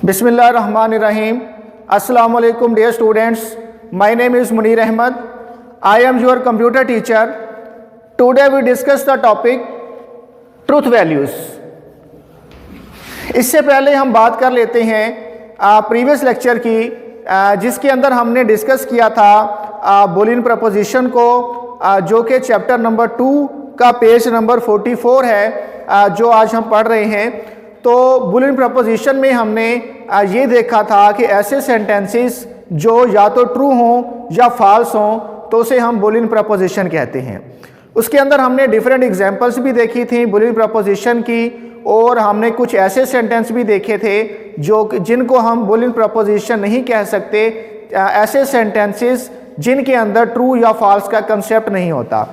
Bismillahirrahmanirrahim. Assalamu alaikum dear students. My name is Munir Ahmed. I am your computer teacher. Today we discuss the topic truth values. इससे पहले हम बात कर लेते हैं previous lecture की जिसके अंदर हमने डिस्कस किया था बुलियन प्रपोजिशन को जो कि चैप्टर नंबर 2 का पेज नंबर 44 है जो आज हम पढ़ रहे हैं। तो बुलियन प्रपोजिशन में हमने ये देखा था कि ऐसे सेंटेंसेस जो या तो ट्रू हों या फॉल्स हों तो उसे हम बुलियन प्रपोजिशन कहते हैं। उसके अंदर हमने डिफरेंट एग्जांपल्स भी देखी थी बुलियन प्रपोजिशन की और हमने कुछ ऐसे सेंटेंस भी देखे थे जिनको हम बुलियन प्रपोजिशन नहीं कह सकते, ऐसे सेंटेंसेस जिनके अंदर ट्रू या फॉल्स का कंसेप्ट नहीं होता।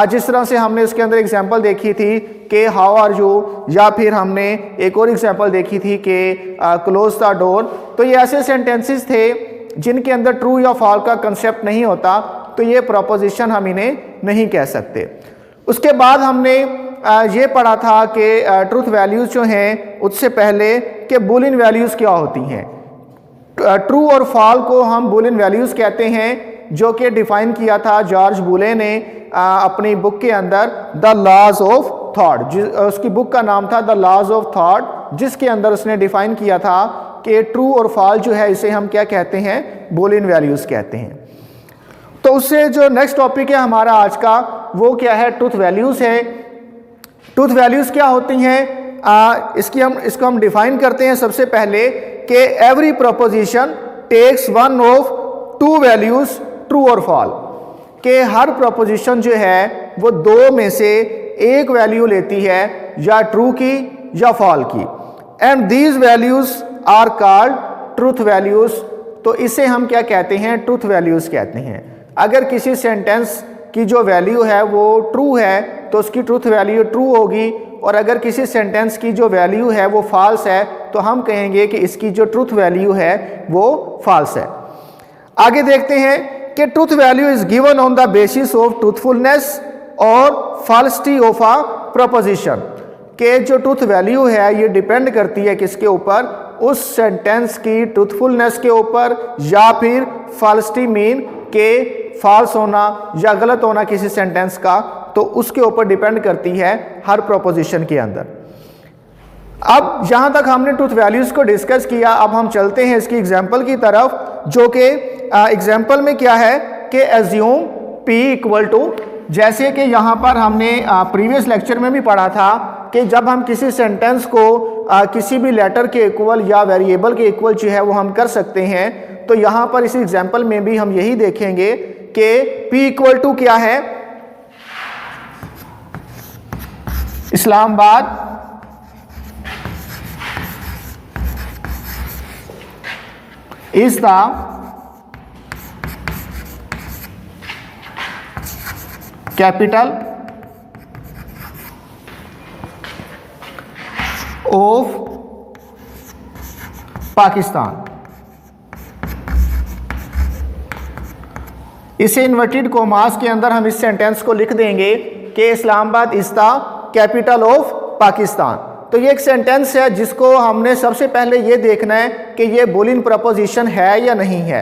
जिस तरह से हमने इसके अंदर एग्जांपल देखी थी कि हाउ आर यू, या फिर हमने एक और एग्जांपल देखी थी कि क्लोज द डोर। तो ये ऐसे सेंटेंसेस थे जिनके अंदर ट्रू या फॉल्स का कंसेप्ट नहीं होता, तो ये प्रपोजिशन हम इन्हें नहीं कह सकते। उसके बाद हमने ये पढ़ा था कि ट्रूथ वैल्यूज़ जो हैं उससे पहले कि बुलियन वैल्यूज़ क्या होती हैं। ट्रू और फॉल्स को हम बुलियन वैल्यूज़ कहते हैं, जो कि डिफ़ाइन किया था जॉर्ज बुले ने अपनी बुक के अंदर द लॉज ऑफ थॉट। उसकी बुक का नाम था द लॉज ऑफ थॉट, जिसके अंदर उसने डिफ़ाइन किया था कि ट्रू और फॉल्स जो है इसे हम क्या कहते हैं, बुलियन वैल्यूज़ कहते हैं। तो उससे जो नेक्स्ट टॉपिक है हमारा आज का वो क्या है, ट्रूथ वैल्यूज़ है। ट्रूथ वैल्यूज़ क्या होती हैं इसको हम डिफ़ाइन करते हैं सबसे पहले कि every proposition takes one of two values true और फॉल्स, कि हर प्रपोजिशन जो है वो दो में से एक वैल्यू लेती है, या ट्रू की या फॉल्स की। And these values are called truth values. तो इसे हम क्या कहते हैं, ट्रूथ वैल्यूज़ कहते हैं। अगर किसी सेंटेंस की जो वैल्यू है वो ट्रू है तो उसकी ट्रूथ वैल्यू ट्रू होगी, और अगर किसी सेंटेंस की जो वैल्यू है वो फॉल्स है तो हम कहेंगे कि इसकी जो ट्रूथ वैल्यू है वो फॉल्स है। आगे देखते हैं कि truth value is given on the basis of truthfulness और फॉल्सिटी ऑफ अ प्रपोजिशन, के जो ट्रूथ वैल्यू है ये डिपेंड करती है किसके ऊपर, उस सेंटेंस की ट्रूथफुलनेस के ऊपर, या फिर फॉल्सिटी मीन के फॉल्स होना या गलत होना किसी सेंटेंस का, तो उसके ऊपर डिपेंड करती है हर प्रोपोजिशन के अंदर। अब जहाँ तक हमने ट्रूथ वैल्यूज़ को डिस्कस किया, अब हम चलते हैं इसकी एग्जांपल की तरफ, जो कि एग्जांपल में क्या है कि एज्यूम P इक्वल टू, जैसे कि यहाँ पर हमने प्रीवियस लेक्चर में भी पढ़ा था कि जब हम किसी सेंटेंस को किसी भी लेटर के इक्वल या वेरिएबल के इक्वल जो है वो हम कर सकते हैं। तो यहाँ पर इस एग्जांपल में भी हम यही देखेंगे कि P इक्वल टू क्या है, Islamabad is the capital of Pakistan. इसे इन्वर्टेड कोमास के अंदर हम इस सेंटेंस को लिख देंगे कि Islamabad is the capital of Pakistan. तो ये एक सेंटेंस है जिसको हमने सबसे पहले ये देखना है कि ये बुलियन प्रपोजिशन है या नहीं है।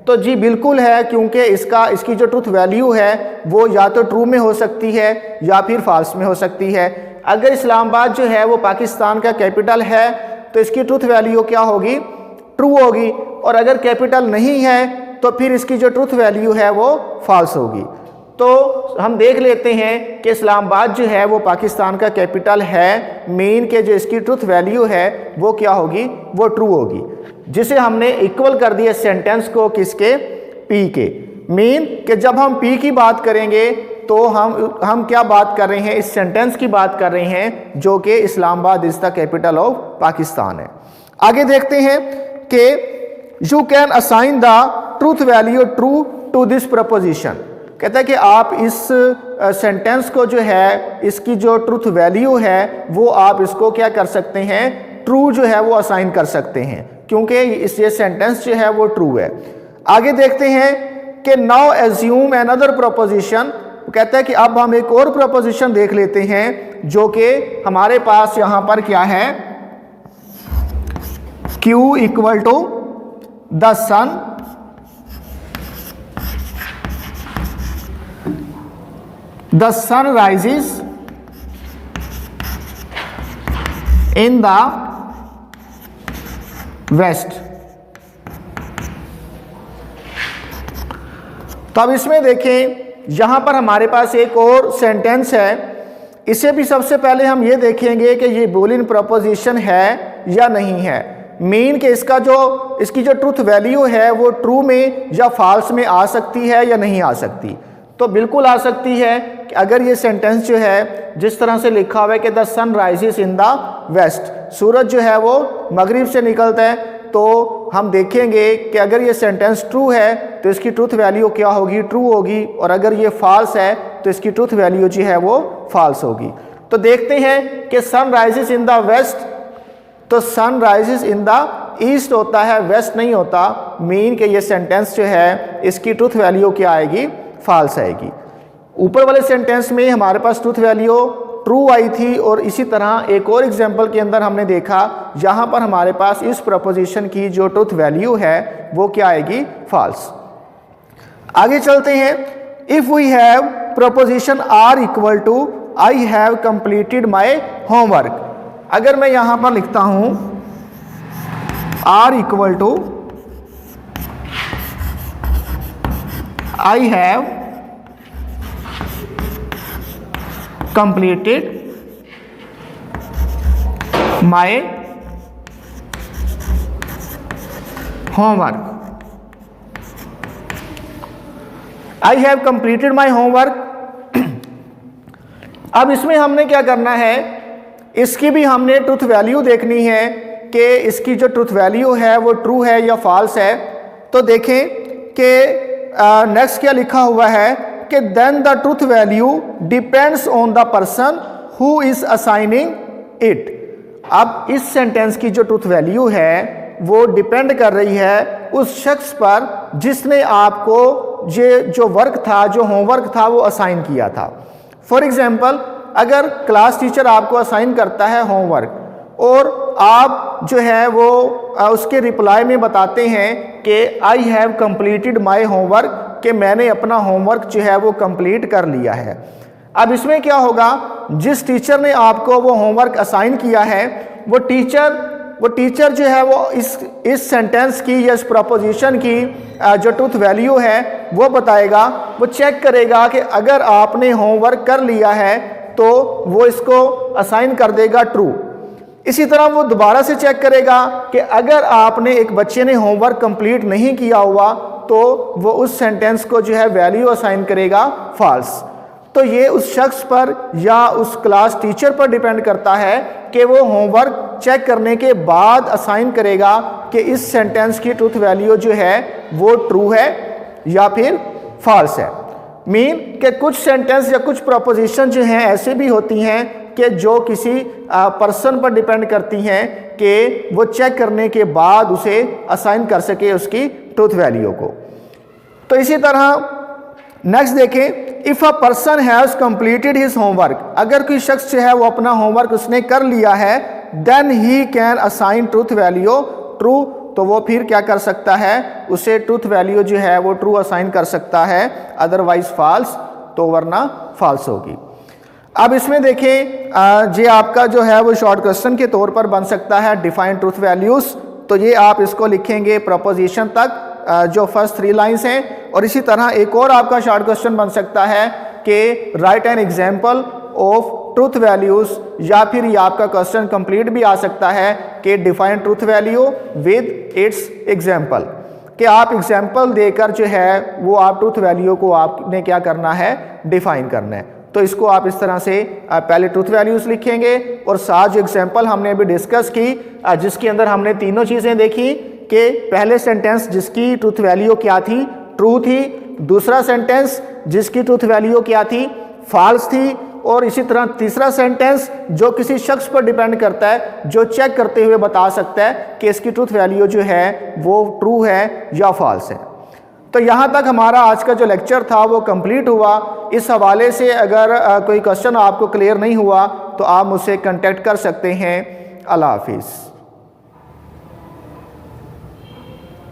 तो जी बिल्कुल है, क्योंकि इसकी जो ट्रूथ वैल्यू है वो या तो ट्रू में हो सकती है या फिर फॉल्स में हो सकती है। अगर इस्लामाबाद जो है वो पाकिस्तान का कैपिटल है तो इसकी ट्रूथ वैल्यू क्या होगी, ट्रू होगी, और अगर कैपिटल नहीं है तो फिर इसकी जो ट्रूथ वैल्यू है वो फॉल्स होगी। तो हम देख लेते हैं कि इस्लामाबाद जो है वो पाकिस्तान का कैपिटल है, मीन के जो इसकी ट्रूथ वैल्यू है वो क्या होगी, वो ट्रू होगी, जिसे हमने इक्वल कर दिया सेंटेंस को किसके, P के। मीन कि जब हम P की बात करेंगे तो हम क्या बात कर रहे हैं, इस सेंटेंस की बात कर रहे हैं जो कि Islamabad is the capital of Pakistan है। आगे देखते हैं कि you can assign the truth value true to this proposition. कहता है कि आप इस सेंटेंस को जो है इसकी जो ट्रूथ वैल्यू है वो आप इसको क्या कर सकते हैं, ट्रू जो है वो असाइन कर सकते हैं, क्योंकि ये सेंटेंस जो है वो ट्रू है। आगे देखते हैं कि नाउ एज्यूम अनदर प्रपोजिशन। कहता है कि अब हम एक और प्रपोजिशन देख लेते हैं जो कि हमारे पास यहाँ पर क्या है, Q equal to the sun rises in the west। तो अब इसमें देखें, यहां पर हमारे पास एक और सेंटेंस है। इसे भी सबसे पहले हम ये देखेंगे कि ये बूलियन प्रपोजिशन है या नहीं है। मीन कि इसकी जो ट्रूथ वैल्यू है वो ट्रू में या फॉल्स में आ सकती है या नहीं आ सकती। तो बिल्कुल आ सकती है कि अगर ये सेंटेंस जो है जिस तरह से लिखा हुआ है कि the sun rises in the west, सूरज जो है वो मगरिब से निकलता है, तो हम देखेंगे कि अगर ये सेंटेंस ट्रू है तो इसकी ट्रूथ वैल्यू क्या होगी, ट्रू होगी, और अगर ये फॉल्स है तो इसकी ट्रूथ वैल्यू जो है वो फॉल्स होगी। तो देखते हैं कि sun rises in the west, तो sun rises in the east होता है, वेस्ट नहीं होता। मीन कि ये सेंटेंस जो है इसकी ट्रूथ वैल्यू क्या आएगी, फॉल्स आएगी। ऊपर वाले सेंटेंस में हमारे पास ट्रूथ वैल्यू ट्रू आई थी, और इसी तरह एक और एग्जांपल के अंदर हमने देखा जहां पर हमारे पास इस प्रपोजिशन की जो ट्रूथ वैल्यू है वो क्या आएगी, फॉल्स। आगे चलते हैं। If we have proposition R equal to I have completed my homework, अगर मैं यहां पर लिखता हूं R equal to I have completed my homework, I have completed my homework। अब इसमें हमने क्या करना है, इसकी भी हमने ट्रूथ वैल्यू देखनी है कि इसकी जो ट्रूथ वैल्यू है वो ट्रू है या फॉल्स है। तो देखें कि नेक्स्ट क्या लिखा हुआ है कि then the truth value depends on the person who is assigning it. अब इस सेंटेंस की जो ट्रूथ वैल्यू है वो डिपेंड कर रही है उस शख्स पर जिसने आपको ये जो वर्क था, जो होमवर्क था वो असाइन किया था। फॉर एग्जाम्पल, अगर क्लास टीचर आपको असाइन करता है होमवर्क और आप जो है वो उसके रिप्लाई में बताते हैं कि आई हैव कंप्लीटेड माई होमवर्क, कि मैंने अपना होमवर्क जो है वो कंप्लीट कर लिया है। अब इसमें क्या होगा, जिस टीचर ने आपको वो होमवर्क असाइन किया है वो टीचर जो है वो इस सेंटेंस की या इस प्रपोजिशन की जो ट्रूथ वैल्यू है वो बताएगा। वो चेक करेगा कि अगर आपने होमवर्क कर लिया है तो वो इसको असाइन कर देगा ट्रू। इसी तरह वो दोबारा से चेक करेगा कि अगर आपने एक बच्चे ने होमवर्क कंप्लीट नहीं किया हुआ तो वो उस सेंटेंस को जो है वैल्यू असाइन करेगा फॉल्स। तो ये उस शख्स पर या उस क्लास टीचर पर डिपेंड करता है कि वो होमवर्क चेक करने के बाद असाइन करेगा कि इस सेंटेंस की ट्रूथ वैल्यू जो है वो ट्रू है या फिर फॉल्स है। मीन कि कुछ सेंटेंस या कुछ प्रपोजिशन जो हैं ऐसे भी होती हैं कि जो किसी पर्सन पर डिपेंड करती हैं कि वो चेक करने के बाद उसे असाइन कर सके उसकी ट्रूथ वैल्यू को। तो इसी तरह नेक्स्ट देखें, if a person has completed his homework, अगर कोई शख्स जो है वो अपना होमवर्क उसने कर लिया है, then he can assign truth value true, तो वो फिर क्या कर सकता है, उसे ट्रूथ वैल्यू जो है वो ट्रू असाइन कर सकता है, अदरवाइज फॉल्स, तो वरना फॉल्स होगी। अब इसमें देखें ये आपका जो है वो शॉर्ट क्वेश्चन के तौर पर बन सकता है डिफाइन ट्रूथ वैल्यूज़। तो ये आप इसको लिखेंगे प्रपोजिशन तक जो फर्स्ट 3 लाइंस हैं, और इसी तरह एक और आपका शॉर्ट क्वेश्चन बन सकता है कि right an example of truth values, या फिर ये आपका क्वेश्चन कंप्लीट भी आ सकता है कि define truth value with its example, कि आप एग्जाम्पल देकर जो है वो आप ट्रूथ वैल्यू को आपने क्या करना है, डिफाइन करना है। तो इसको आप इस तरह से पहले ट्रूथ वैल्यूज़ लिखेंगे, और साथ जो एग्जाम्पल हमने अभी डिस्कस की जिसके अंदर हमने तीनों चीज़ें देखी कि पहले सेंटेंस जिसकी ट्रूथ वैल्यू क्या थी, ट्रू थी, दूसरा सेंटेंस जिसकी ट्रूथ वैल्यू क्या थी, फॉल्स थी, और इसी तरह तीसरा सेंटेंस जो किसी शख्स पर डिपेंड करता है, जो चेक करते हुए बता सकता है कि इसकी ट्रूथ वैल्यू जो है वो ट्रू है या फॉल्स है। तो यहाँ तक हमारा आज का जो लेक्चर था वो कंप्लीट हुआ। इस हवाले से अगर कोई क्वेश्चन आपको क्लियर नहीं हुआ तो आप मुझसे कांटेक्ट कर सकते हैं। अल्लाह हाफिज़।